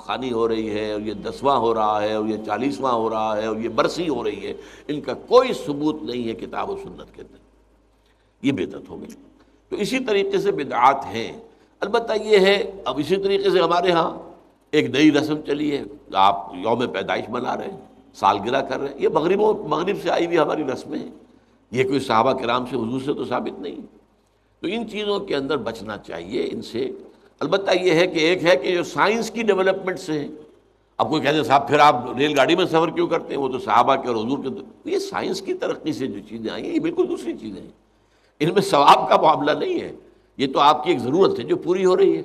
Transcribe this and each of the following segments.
خوانی ہو رہی ہے اور یہ 10واں ہو رہا ہے اور یہ 40واں ہو رہا ہے اور یہ برسی ہو رہی ہے، ان کا کوئی ثبوت نہیں ہے کتاب و سنت کے اندر، یہ بدعت ہو گئی۔ تو اسی طریقے سے بدعات ہیں۔ البتہ یہ ہے اب اسی طریقے سے ہمارے ہاں ایک نئی رسم چلی ہے، آپ یوم پیدائش منا رہے ہیں، سالگرہ کر رہے ہیں، یہ مغرب سے آئی ہوئی ہماری رسمیں ہیں، یہ کوئی صحابہ کرام سے حضور سے تو ثابت نہیں۔ تو ان چیزوں کے اندر بچنا چاہیے ان سے۔ البتہ یہ ہے کہ ایک ہے کہ جو سائنس کی ڈیولپمنٹ سے ہے، اب کوئی کہتے ہیں صاحب پھر آپ ریل گاڑی میں سفر کیوں کرتے ہیں، وہ تو صحابہ کے اور حضور کے، یہ سائنس کی ترقی سے جو چیزیں آئی ہیں یہ بالکل دوسری چیزیں ہیں، ان میں ثواب کا معاملہ نہیں ہے، یہ تو آپ کی ایک ضرورت ہے جو پوری ہو رہی ہے۔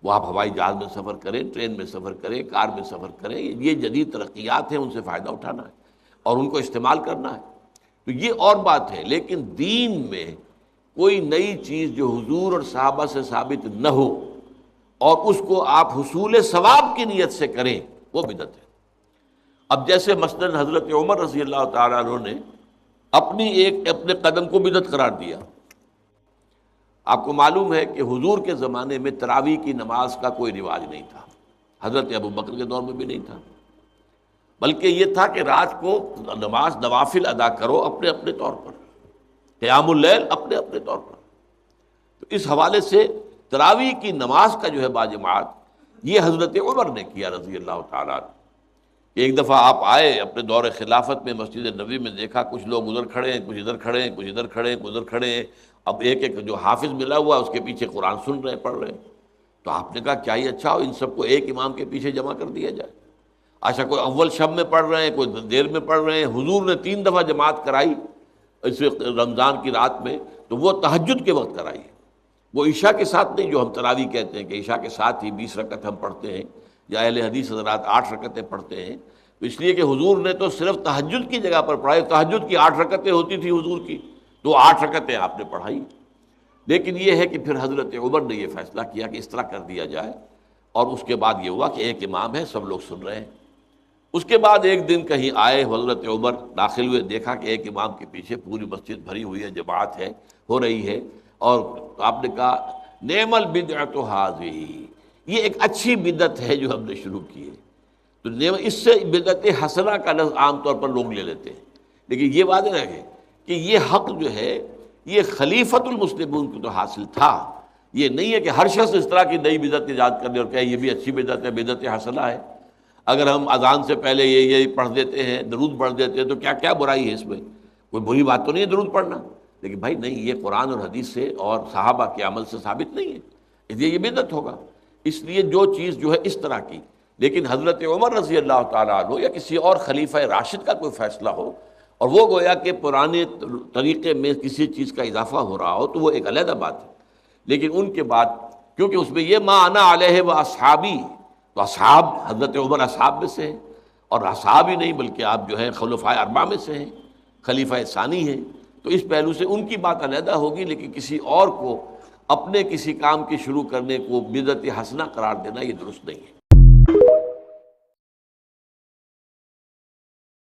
وہ آپ ہوائی جہاز میں سفر کریں، ٹرین میں سفر کریں، کار میں سفر کریں، یہ جدید ترقیات ہیں، ان سے فائدہ اٹھانا ہے اور ان کو استعمال کرنا ہے، تو یہ اور بات ہے۔ لیکن دین میں کوئی نئی چیز جو حضور اور صحابہ سے ثابت نہ ہو اور اس کو آپ حصول ثواب کی نیت سے کریں، وہ بدعت ہے۔ اب جیسے مثلاً حضرت عمر رضی اللہ تعالیٰ عنہ نے اپنے قدم کو بدعت قرار دیا۔ آپ کو معلوم ہے کہ حضور کے زمانے میں تراویح کی نماز کا کوئی رواج نہیں تھا، حضرت ابو بکر کے دور میں بھی نہیں تھا، بلکہ یہ تھا کہ رات کو نماز نوافل ادا کرو اپنے اپنے طور پر، قیام اللیل اپنے اپنے طور پر۔ تو اس حوالے سے تراویح کی نماز کا جو ہے باجماعت یہ حضرت عمر نے کیا رضی اللہ تعالیٰ عنہ۔ ایک دفعہ آپ آئے اپنے دور خلافت میں، مسجد نبوی میں دیکھا کچھ لوگ ادھر کھڑے ہیں، کچھ ادھر کھڑے ہیں، کچھ ادھر کھڑے ہیں، کچھ ادھر کھڑے ہیں، اب ایک ایک جو حافظ ملا ہوا اس کے پیچھے قرآن سن رہے ہیں، پڑھ رہے ہیں۔ تو آپ نے کہا کیا یہ اچھا ہو ان سب کو ایک امام کے پیچھے جمع کر دیا جائے؟ اچھا کوئی اول شب میں پڑھ رہے ہیں، کوئی دیر میں پڑھ رہے ہیں، حضور نے 3 دفعہ جماعت کرائی اس رمضان کی رات میں، تو وہ تہجد کے وقت کرائی، وہ عشاء کے ساتھ نہیں، جو ہم تراویح کہتے ہیں کہ عشاء کے ساتھ ہی 20 رکعت ہم پڑھتے ہیں، یا اہل حدیث حضرات 8 رکعتیں پڑھتے ہیں، تو اس لیے کہ حضور نے تو صرف تہجد کی جگہ پر پڑھائی، تہجد کی 8 رکعتیں ہوتی تھی حضور کی، تو 8 رکعتیں آپ نے پڑھائی۔ لیکن یہ ہے کہ پھر حضرت عمر نے یہ فیصلہ کیا کہ اس طرح کر دیا جائے، اور اس کے بعد یہ ہوا کہ ایک امام ہے، سب لوگ سن رہے ہیں۔ اس کے بعد ایک دن کہیں آئے حضرت عمر، داخل ہوئے، دیکھا کہ ایک امام کے پیچھے پوری مسجد بھری ہوئی ہے، جماعت ہے، ہو رہی ہے، اور آپ نے کہا نعم البدعۃ ھذہ، یہ ایک اچھی بدعت ہے جو ہم نے شروع کی ہے۔ تو اس سے بدعت حسنہ کا لفظ عام طور پر لوگ لے لیتے ہیں، لیکن یہ واضح رکھیں کہ یہ حق جو ہے یہ خلیفۃ المسلمون کو تو حاصل تھا، یہ نہیں ہے کہ ہر شخص اس طرح کی نئی بدعت ایجاد کر لے اور کہے یہ بھی اچھی بدعت ہے، بدعت حسنہ ہے۔ اگر ہم اذان سے پہلے یہ پڑھ دیتے ہیں، درود پڑھ دیتے ہیں، تو کیا برائی ہے اس میں؟ کوئی بری بات تو نہیں ہے درود پڑھنا، لیکن بھائی نہیں، یہ قرآن اور حدیث سے اور صحابہ کے عمل سے ثابت نہیں ہے، اس لیے یہ بدعت ہوگا۔ اس لیے جو چیز جو ہے اس طرح کی، لیکن حضرت عمر رضی اللہ تعالیٰ عنہ یا کسی اور خلیفہ راشد کا کوئی فیصلہ ہو اور وہ گویا کہ پرانے طریقے میں کسی چیز کا اضافہ ہو رہا ہو، تو وہ ایک علیحدہ بات ہے۔ لیکن ان کے بعد کیونکہ اس میں یہ ما انا علیہ و اصحابی، تو اصحاب حضرت عمر اصحاب میں سے ہیں، اور اصحاب ہی نہیں بلکہ آپ جو ہیں خلفائے اربعہ میں سے ہیں، خلیفہ ثانی ہیں، تو اس پہلو سے ان کی بات علیحدہ ہوگی، لیکن کسی اور کو اپنے کسی کام کے شروع کرنے کو بدعت حسنہ قرار دینا یہ درست نہیں ہے۔